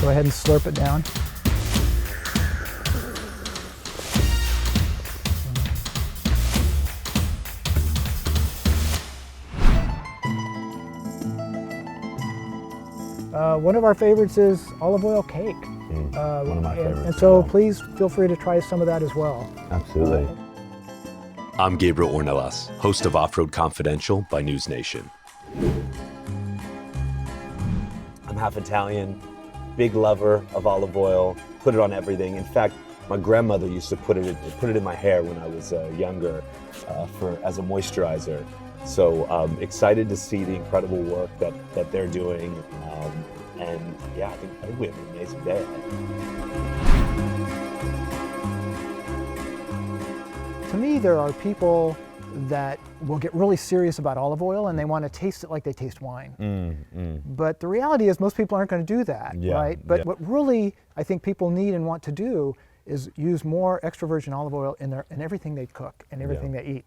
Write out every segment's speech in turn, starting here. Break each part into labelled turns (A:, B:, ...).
A: Go ahead and slurp it down. One of our favorites is olive oil cake.
B: One of my favorites.
A: And so please feel free to try some of that as well.
B: Absolutely.
C: I'm Gabriel Ornelas, host of Off-Road Confidential by NewsNation.
B: I'm half Italian, big lover of olive oil, put it on everything. In fact, my grandmother used to put it in my hair when I was younger as a moisturizer. So excited to see the incredible work that they're doing. And yeah, I think we have an amazing day ahead.
A: To me, there are people that will get really serious about olive oil and they want to taste it like they taste wine. But the reality is most people aren't going to do that, right? But what really I think people need and want to do is use more extra virgin olive oil in everything they cook and everything they eat.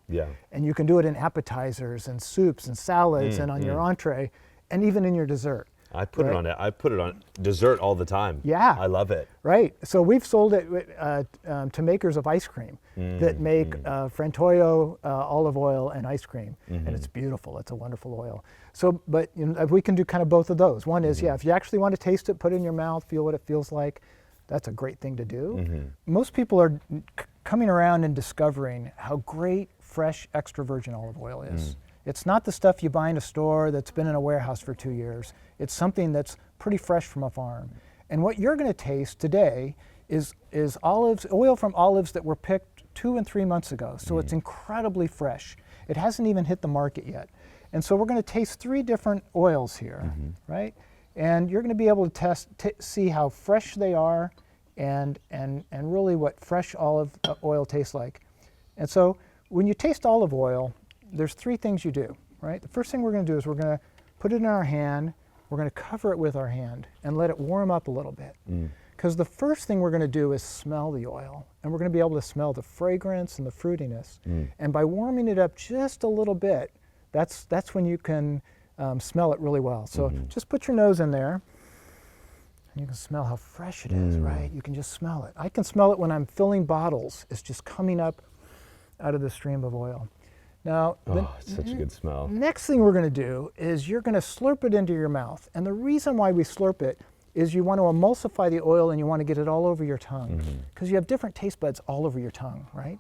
A: And you can do it in appetizers and soups and salads and on your entree and even in your dessert.
B: I put it on dessert all the time.
A: Yeah.
B: I love it.
A: Right. So we've sold it to makers of ice cream that make Frantoio olive oil and ice cream. And it's beautiful. It's a wonderful oil. So, but we can do kind of both of those. One is, if you actually want to taste it, put it in your mouth, feel what it feels like. That's a great thing to do. Most people are coming around and discovering how great fresh extra virgin olive oil is. It's not the stuff you buy in a store that's been in a warehouse for 2 years. It's something that's pretty fresh from a farm. And what you're going to taste today is oil from olives that were picked 2 and 3 months ago. So it's incredibly fresh. It hasn't even hit the market yet. And so we're going to taste 3 different oils here, right? And you're going to be able to see how fresh they are and really what fresh olive oil tastes like. And so when you taste olive oil, there's 3 things you do, right? The first thing we're going to do is we're going to put it in our hand, we're going to cover it with our hand and let it warm up a little bit. Because the first thing we're going to do is smell the oil, and we're going to be able to smell the fragrance and the fruitiness. And by warming it up just a little bit, that's when you can smell it really well. So just put your nose in there, and you can smell how fresh it is, right? You can just smell it. I can smell it when I'm filling bottles. It's just coming up out of the stream of oil. Now,
B: it's such a good smell.
A: Next thing we're going to do is you're going to slurp it into your mouth. And the reason why we slurp it is you want to emulsify the oil and you want to get it all over your tongue because you have different taste buds all over your tongue, right?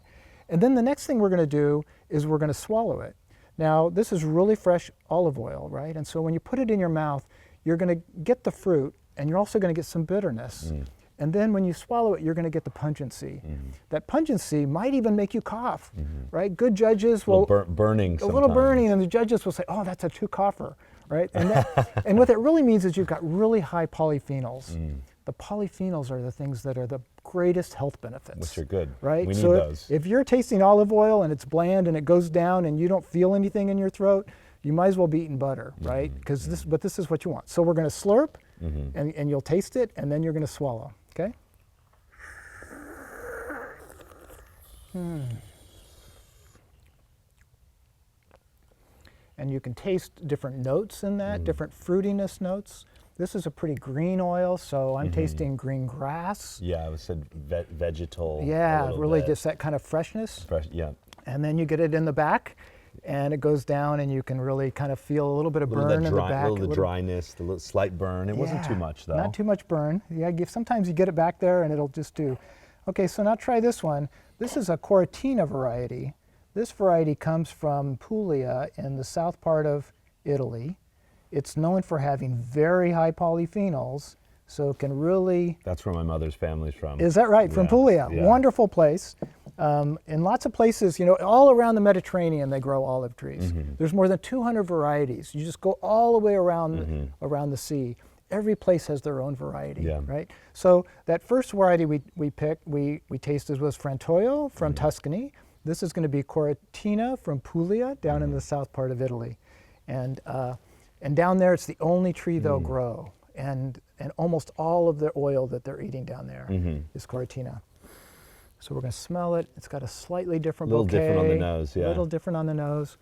A: And then the next thing we're going to do is we're going to swallow it. Now, this is really fresh olive oil, right? And so when you put it in your mouth, you're going to get the fruit and you're also going to get some bitterness. And then when you swallow it, you're going to get the pungency. That pungency might even make you cough, right? Good judges will...
B: burning sometimes.
A: A little burning, and the judges will say, oh, that's a true cougher, right? And, and what that really means is you've got really high polyphenols. The polyphenols are the things that are the greatest health benefits.
B: Which are good,
A: right?
B: We need
A: so
B: those.
A: If you're tasting olive oil and it's bland and it goes down and you don't feel anything in your throat, you might as well be eating butter, right? Because this is what you want. So we're going to slurp, and you'll taste it, and then you're going to swallow. Okay? And you can taste different notes in that, different fruitiness notes. This is a pretty green oil, so I'm tasting green grass.
B: Yeah, I said vegetal.
A: Yeah, really just that kind of freshness.
B: Fresh, yeah.
A: And then you get it in the back, and it goes down, and you can really kind of feel a little bit of burn in the back.
B: A little the dryness, the little slight burn. It wasn't too much, though.
A: Not too much burn. Yeah, sometimes you get it back there, and it'll just do. Okay, so now try this one. This is a Coratina variety. This variety comes from Puglia in the south part of Italy. It's known for having very high polyphenols, so it can really...
B: That's where my mother's family's from.
A: Is that right? From Puglia. Yeah. Wonderful place. In lots of places, all around the Mediterranean, they grow olive trees. There's more than 200 varieties. You just go all the way around, around the sea. Every place has their own variety, right? So that first variety we picked, we tasted was Frantoio from Tuscany. This is going to be Coratina from Puglia, down in the south part of Italy. And down there, it's the only tree they'll grow. And almost all of the oil that they're eating down there is Coratina. So we're going to smell it. It's got a slightly different bouquet.
B: A little different on the nose, yeah.
A: A little different on the nose.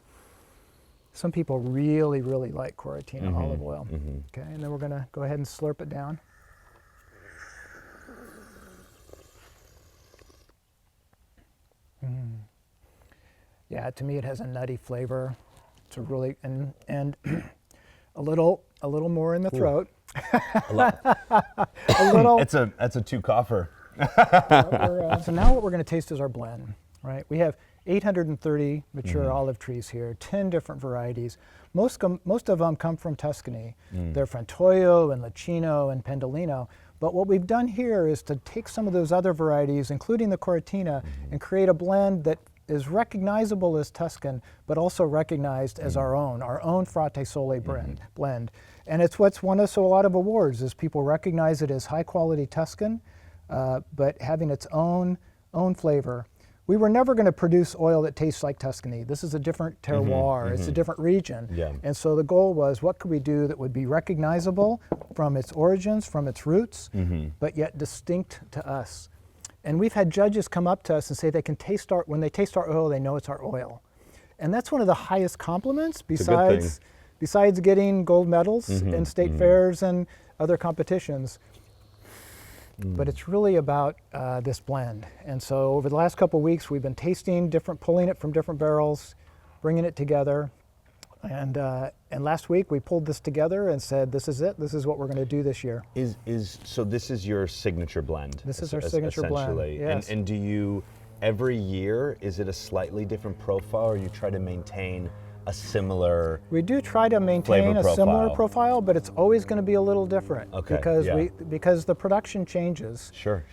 A: Some people really, really like Coratina olive oil. Okay, and then we're going to go ahead and slurp it down. Yeah, to me it has a nutty flavor. It's a really, and a little more in the throat.
B: A lot.
A: A little.
B: That's a two-coffer.
A: So now what we're going to taste is our blend, right? We have 830 mature olive trees here, 10 different varieties. Most of them come from Tuscany. They're Frantoio and Lacino and Pendolino. But what we've done here is to take some of those other varieties, including the Coratina, and create a blend that is recognizable as Tuscan, but also recognized as our own Frate Sole blend. And it's what's won us a lot of awards, is people recognize it as high quality Tuscan, but having its own flavor. We were never going to produce oil that tastes like Tuscany. This is a different terroir, it's a different region.
B: Yeah.
A: And so the goal was, what could we do that would be recognizable from its origins, from its roots, but yet distinct to us? And we've had judges come up to us and say they can taste when they taste our oil, they know it's our oil. And that's one of the highest compliments besides getting gold medals in state fairs and other competitions. But it's really about this blend. And so over the last couple of weeks, we've been tasting pulling it from different barrels, bringing it together. And last week we pulled this together and said, this is it. This is what we're going to do this year.
B: So this is your signature blend?
A: This is our signature blend, yes.
B: And do you, every year, is it a slightly different profile, or you try to maintain a similar
A: We do try to maintain a similar profile, but it's always going to be a little different.
B: Okay,
A: because the production changes.
B: Sure.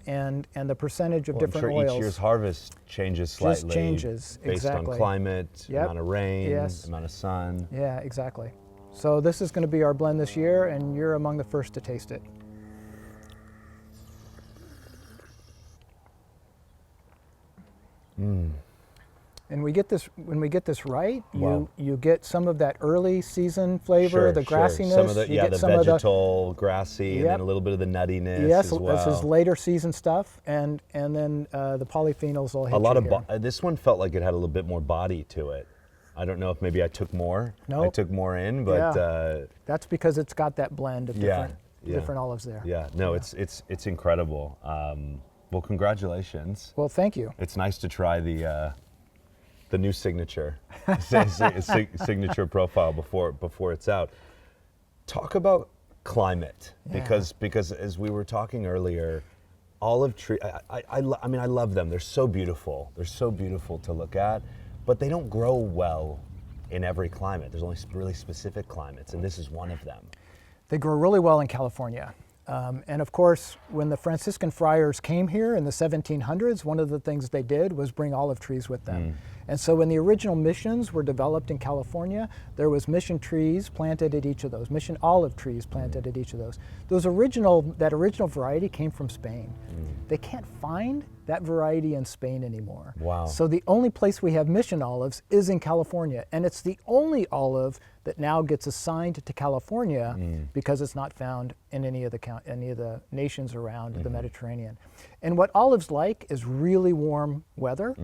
A: And the percentage of
B: I'm
A: different
B: sure
A: oils.
B: each year's harvest changes slightly.
A: Just changes,
B: based
A: exactly.
B: on climate, amount of rain,
A: Yes.
B: amount of sun.
A: Yeah, exactly. So this is going to be our blend this year, and you're among the first to taste it. And when we get this right, you get some of that early season flavor, the grassiness.
B: Some of the,
A: you get
B: the
A: some
B: vegetal, grassy, and then a little bit of the nuttiness as well.
A: Yes, this is later season stuff, and then the polyphenols will hit
B: a lot
A: you
B: of this one felt like it had a little bit more body to it. I don't know if maybe I took more.
A: Nope.
B: I took more in, but
A: that's because it's got that blend of different olives there.
B: Yeah, no, it's incredible. Well, congratulations.
A: Well, thank you.
B: It's nice to try the new signature signature profile before it's out. Talk about climate, because as we were talking earlier, olive tree. I mean, I love them. They're so beautiful. They're so beautiful to look at, but they don't grow well in every climate. There's only really specific climates, and this is one of them.
A: They grow really well in California. And of course, when the Franciscan friars came here in the 1700s, one of the things they did was bring olive trees with them. And so when the original missions were developed in California, there was mission trees planted at each of those, mission olive trees planted at each of those. That original variety came from Spain. They can't find that variety in Spain anymore.
B: Wow.
A: So the only place we have mission olives is in California, and it's the only olive that now gets assigned to California because it's not found in any of the nations around the Mediterranean. And what olives like is really warm weather.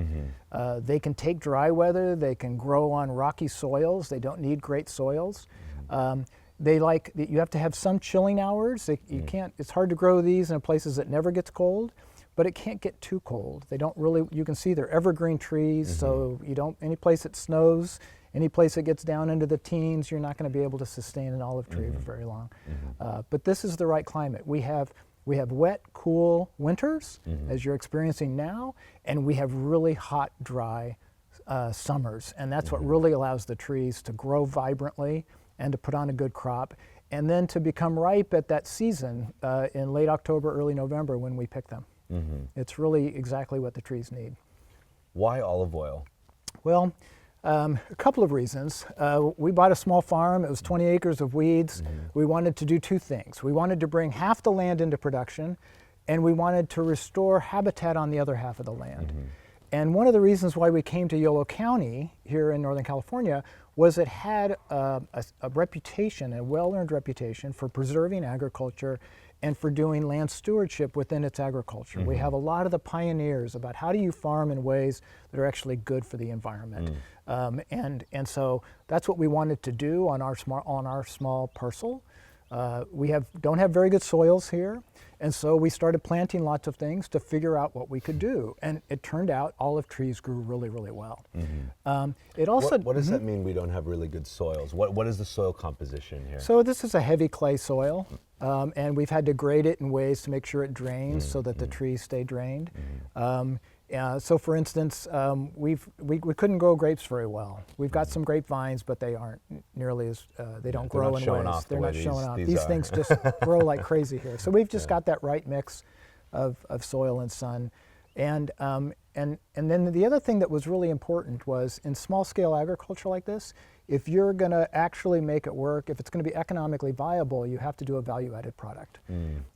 A: They can take dry weather. They can grow on rocky soils. They don't need great soils. You have to have some chilling hours. It's hard to grow these in places that never gets cold, but it can't get too cold. You can see they're evergreen trees, so any place that snows, any place that gets down into the teens, you're not going to be able to sustain an olive tree for very long. But this is the right climate. We have wet, cool winters, as you're experiencing now, and we have really hot, dry summers. And that's what really allows the trees to grow vibrantly and to put on a good crop, and then to become ripe at that season in late October, early November when we pick them. It's really exactly what the trees need.
B: Why olive oil?
A: Well, a couple of reasons. We bought a small farm. It was 20 acres of weeds. We wanted to do two things. We wanted to bring half the land into production, and we wanted to restore habitat on the other half of the land. And one of the reasons why we came to Yolo County here in Northern California was it had a reputation, a well-earned reputation for preserving agriculture and for doing land stewardship within its agriculture. We have a lot of the pioneers about how do you farm in ways that are actually good for the environment. And so that's what we wanted to do on our small parcel. We don't have very good soils here, and so we started planting lots of things to figure out what we could do. And it turned out olive trees grew really, really well. It also
B: What does that mean? We don't have really good soils. What is the soil composition here?
A: So this is a heavy clay soil, and we've had to grade it in ways to make sure it drains so that the trees stay drained. So for instance, we couldn't grow grapes very well. We've got some grapevines, but they aren't nearly as, they don't grow in ways. They're not showing off. These things just grow like crazy here. So we've just got that right mix of soil and sun. And then the other thing that was really important was in small scale agriculture like this, if you're gonna actually make it work, if it's gonna be economically viable, you have to do a value added product.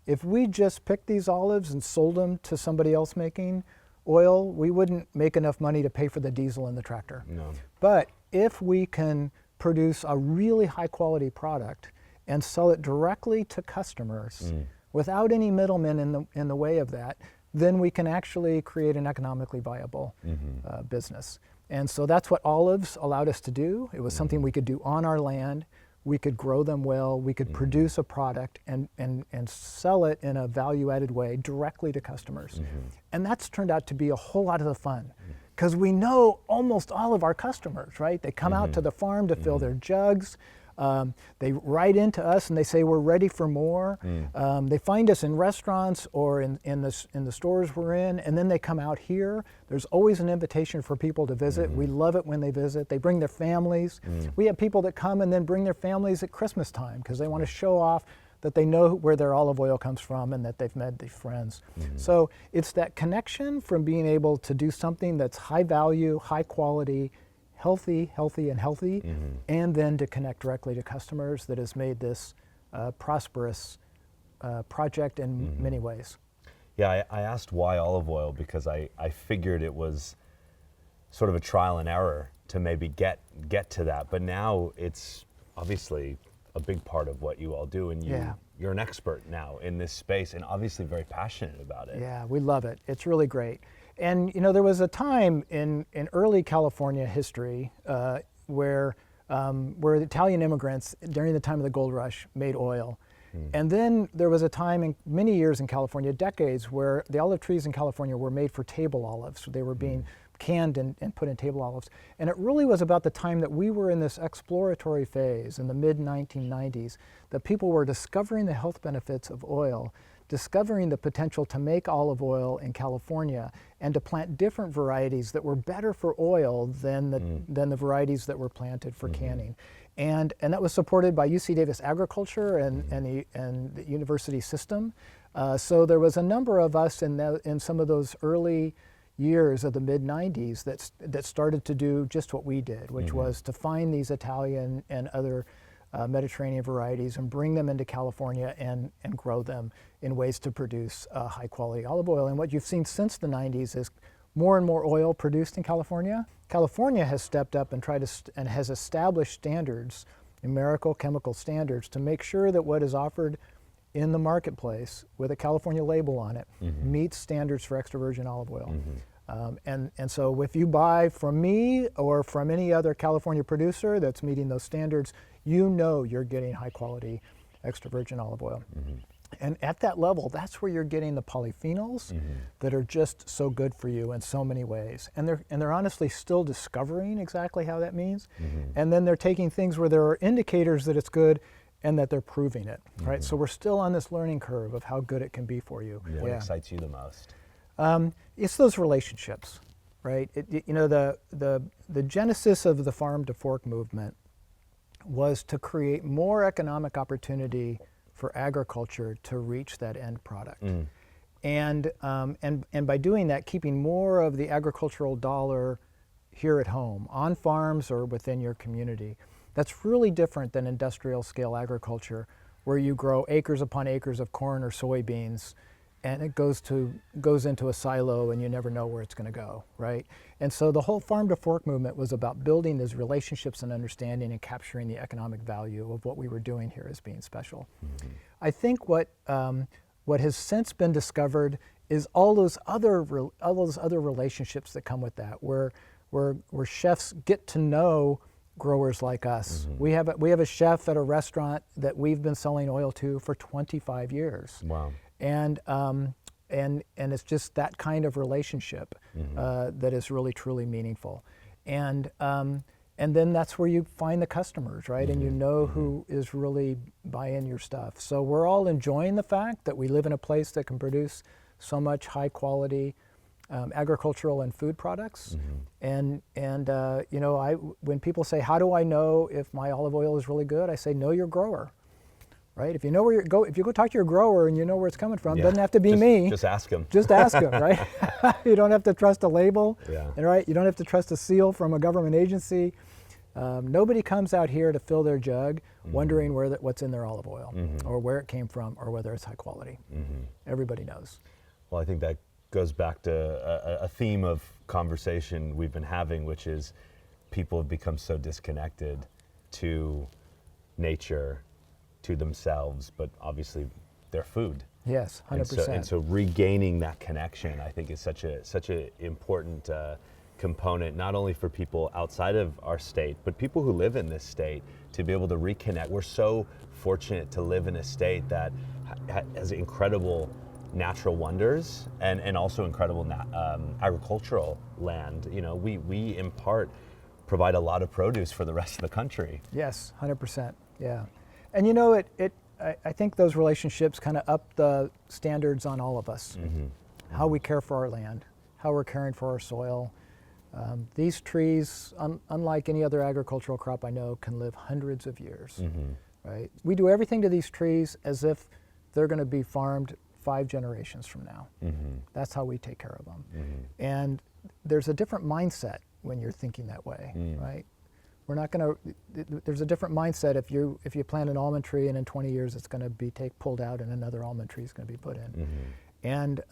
A: If we just picked these olives and sold them to somebody else making oil, we wouldn't make enough money to pay for the diesel in the tractor.
B: No.
A: But if we can produce a really high quality product and sell it directly to customers without any middlemen in the way of that, then we can actually create an economically viable business. And so that's what olives allowed us to do. It was something we could do on our land. We could grow them well, we could produce a product and sell it in a value-added way directly to customers. And that's turned out to be a whole lot of the fun, because we know almost all of our customers, right? They come out to the farm to fill their jugs. They write into us and they say we're ready for more. They find us in restaurants or in the stores we're in, and then they come out here. There's always an invitation for people to visit. We love it when they visit. They bring their families. We have people that come and then bring their families at Christmas time because they want to show off that they know where their olive oil comes from and that they've met their friends. So it's that connection from being able to do something that's high value, high quality, healthy, and then to connect directly to customers that has made this prosperous project in many ways.
B: Yeah, I asked why olive oil because I figured it was sort of a trial and error to maybe get to that, but now it's obviously a big part of what you all do, and you're an expert now in this space and obviously very passionate about it.
A: Yeah, we love it. It's really great. And you know, there was a time in early California history where the Italian immigrants during the time of the gold rush made oil. And then there was a time in many years in California, decades, where the olive trees in California were made for table olives. They were being canned and put in table olives. And it really was about the time that we were in this exploratory phase in the mid-1990s that people were discovering the health benefits of oil, discovering the potential to make olive oil in California and to plant different varieties that were better for oil than the varieties that were planted for canning. And that was supported by UC Davis Agriculture and the university system. So there was a number of us in some of those early years of the mid-90s that started to do just what we did, which was to find these Italian and other Mediterranean varieties and bring them into California and grow them in ways to produce high quality olive oil. And what you've seen since the 90s is more and more oil produced in California. California has stepped up and and has established standards, numerical chemical standards, to make sure that what is offered in the marketplace with a California label on it meets standards for extra virgin olive oil. And so if you buy from me or from any other California producer that's meeting those standards, you know you're getting high quality extra virgin olive oil. And at that level, that's where you're getting the polyphenols that are just so good for you in so many ways. And they're honestly still discovering exactly how that means. And then they're taking things where there are indicators that it's good and that they're proving it, right? So we're still on this learning curve of how good it can be for you.
B: What excites you the most?
A: It's those relationships, right? You know, the genesis of the farm to fork movement was to create more economic opportunity for agriculture to reach that end product. And by doing that, keeping more of the agricultural dollar here at home, on farms or within your community. That's really different than industrial scale agriculture, where you grow acres upon acres of corn or soybeans, and it goes into a silo and you never know where it's going to go, right? And so the whole farm to fork movement was about building those relationships and understanding and capturing the economic value of what we were doing here as being special. I think what has since been discovered is all those other relationships that come with that, where chefs get to know growers like us. We have a chef at a restaurant that we've been selling oil to for 25 years.
B: Wow.
A: And it's just that kind of relationship that is really truly meaningful. And then that's where you find the customers, right? And you know who is really buying your stuff. So we're all enjoying the fact that we live in a place that can produce so much high quality agricultural and food products. And you know, when people say, how do I know if my olive oil is really good? I say, know your grower. Right? If you know where if you go talk to your grower and you know where it's coming from, it doesn't have to be me.
B: Just ask him.
A: Just ask him, right? You don't have to trust a label,
B: Yeah.
A: right? You don't have to trust a seal from a government agency. Nobody comes out here to fill their jug wondering what's in their olive oil or where it came from or whether it's high quality. Everybody knows.
B: Well, I think that goes back to a theme of conversation we've been having, which is people have become so disconnected to nature, to themselves, but obviously their food.
A: Yes, 100%.
B: And so regaining that connection, I think, is such a important component, not only for people outside of our state, but people who live in this state to be able to reconnect. We're so fortunate to live in a state that has incredible natural wonders and also incredible agricultural land. You know, we in part provide a lot of produce for the rest of the country.
A: Yes, 100%. Yeah. And you know, I think those relationships kind of up the standards on all of us. How we care for our land, how we're caring for our soil. These trees, unlike any other agricultural crop I know, can live hundreds of years. Right? We do everything to these trees as if they're going to be farmed 5 generations from now. That's how we take care of them. And there's a different mindset when you're thinking that way, right? We're not going to. There's a different mindset if you plant an almond tree and in 20 years it's going to be pulled out and another almond tree is going to be put in, and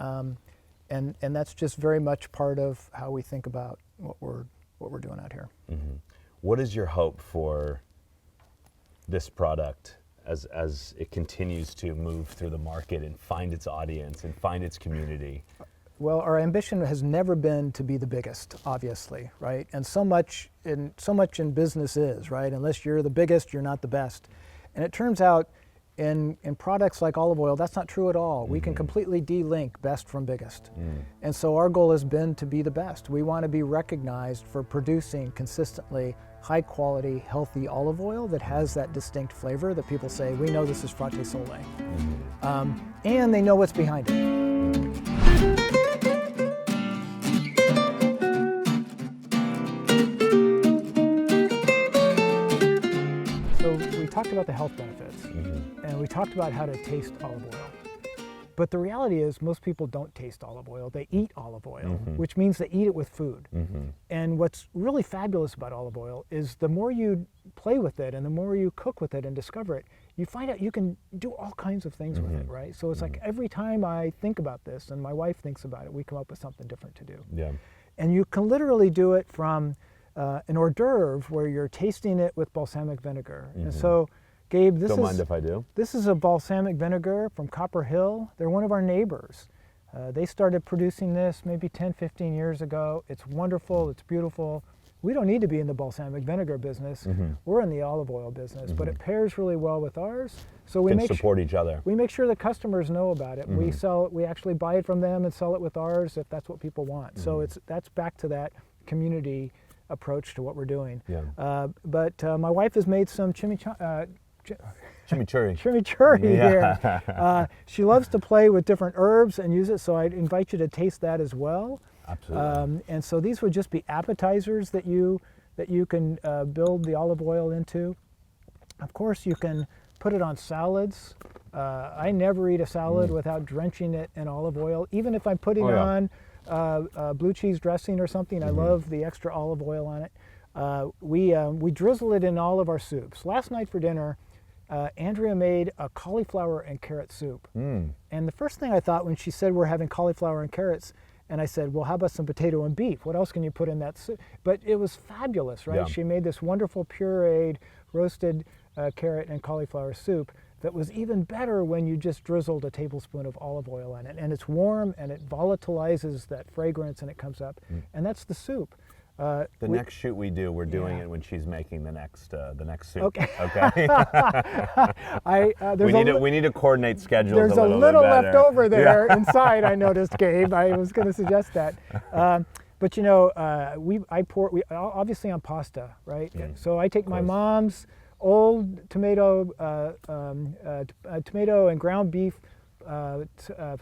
A: that's just very much part of how we think about what we're doing out here.
B: What is your hope for this product as it continues to move through the market and find its audience and find its community?
A: Well, our ambition has never been to be the biggest, obviously, right? And so much in business is, right? Unless you're the biggest, you're not the best. And it turns out in products like olive oil, that's not true at all. We can completely de-link best from biggest. And so our goal has been to be the best. We want to be recognized for producing consistently high quality, healthy olive oil that has that distinct flavor that people say, we know this is Frate Sole. And they know what's behind it. We talked about the health benefits, and we talked about how to taste olive oil. But the reality is most people don't taste olive oil, they eat olive oil, which means they eat it with food. And what's really fabulous about olive oil is the more you play with it and the more you cook with it and discover it, you find out you can do all kinds of things with it, right? So it's like every time I think about this and my wife thinks about it, we come up with something different to do.
B: Yeah.
A: And you can literally do it from an hors d'oeuvre where you're tasting it with balsamic vinegar. And so, Gabe,
B: Don't mind if I do.
A: This is a balsamic vinegar from Copper Hill. They're one of our neighbors. They started producing this maybe 10, 15 years ago. It's wonderful, it's beautiful. We don't need to be in the balsamic vinegar business. We're in the olive oil business, but it pairs really well with ours. So we
B: can support each other.
A: We make sure the customers know about it. We actually buy it from them and sell it with ours if that's what people want. So that's back to that community approach to what we're doing.
B: Yeah.
A: But my wife has made some chimichurri here. She loves to play with different herbs and use it, so I'd invite you to taste that as well.
B: Absolutely.
A: And so these would just be appetizers that you can build the olive oil into. Of course, you can put it on salads. I never eat a salad without drenching it in olive oil, even if I'm putting it on blue cheese dressing or something. I love the extra olive oil on it. We drizzle it in all of our soups. Last night for dinner, Andrea made a cauliflower and carrot soup. And the first thing I thought when she said we're having cauliflower and carrots, and I said, well, how about some potato and beef? What else can you put in that soup? But it was fabulous, right?
B: Yeah.
A: She made this wonderful pureed roasted carrot and cauliflower soup that was even better when you just drizzled a tablespoon of olive oil on it. And it's warm and it volatilizes that fragrance and it comes up. And that's the soup.
B: The next shoot we do, we're doing it when she's making the next suit.
A: Okay.
B: Okay. We need to coordinate schedules.
A: There's a little left over there inside. I noticed, Gabe. I was going to suggest that. But you know, I pour obviously on pasta, right? So I take my mom's old tomato and ground beef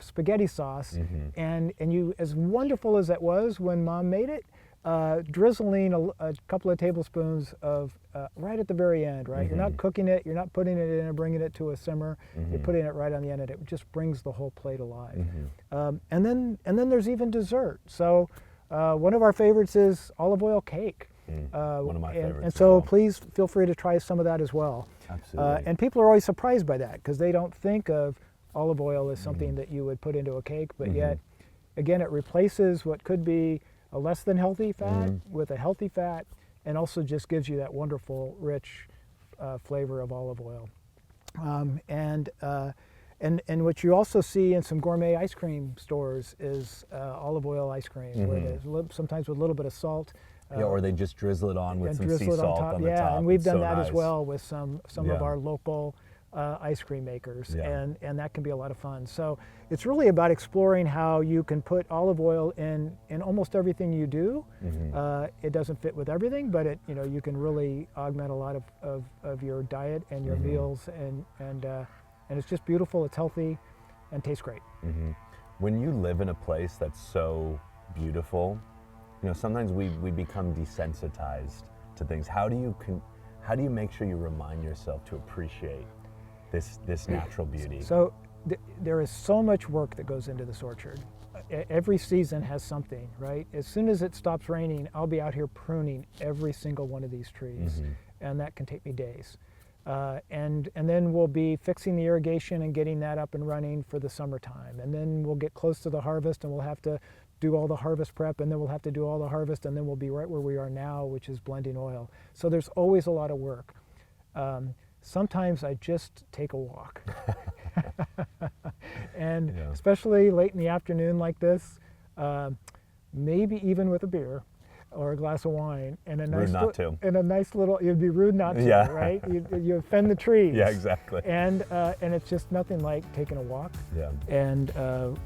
A: spaghetti sauce, and you, as wonderful as that was when Mom made it, drizzling a couple of tablespoons of right at the very end, right? You're not cooking it, you're not putting it in and bringing it to a simmer. You're putting it right on the end, and it just brings the whole plate alive. And then there's even dessert. So one of our favorites is olive oil cake.
B: One of my favorites.
A: And so please feel free to try some of that as well.
B: Absolutely.
A: And people are always surprised by that because they don't think of olive oil as something that you would put into a cake, but yet, again, it replaces what could be a less than healthy fat with a healthy fat, and also just gives you that wonderful, rich flavor of olive oil. And what you also see in some gourmet ice cream stores is olive oil ice cream, where there's sometimes with a little bit of salt.
B: Or they just drizzle it on with some sea salt on the top.
A: Yeah, and we've done that
B: nice
A: as well with some of our local ice cream makers, and that can be a lot of fun. So it's really about exploring how you can put olive oil in almost everything you do. It doesn't fit with everything, but you can really augment a lot of your diet and your meals, and it's just beautiful. It's healthy, and tastes great.
B: When you live in a place that's so beautiful, sometimes we become desensitized to things. How do you make sure you remind yourself to appreciate this natural beauty?
A: So there is so much work that goes into this orchard. Every season has something, right? As soon as it stops raining, I'll be out here pruning every single one of these trees, and that can take me days. And then we'll be fixing the irrigation and getting that up and running for the summertime. And then we'll get close to the harvest, and we'll have to do all the harvest prep, and then we'll have to do all the harvest, and then we'll be right where we are now, which is blending oil. So there's always a lot of work. Sometimes I just take a walk. And especially late in the afternoon like this, maybe even with a beer or a glass of wine and a nice little, it'd be rude not to, right? You offend the trees.
B: Yeah, exactly.
A: And it's just nothing like taking a walk and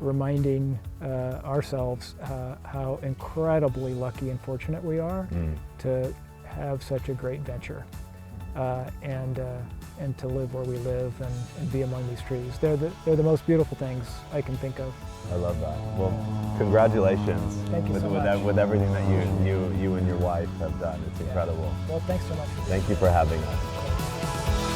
A: reminding ourselves how incredibly lucky and fortunate we are to have such a great venture. And to live where we live and be among these trees. They're the most beautiful things I can think of.
B: I love that. Well, congratulations.
A: Thank you so much.
B: With everything that you and your wife have done. It's incredible.
A: Well, thanks so much.
B: Thank you for having us.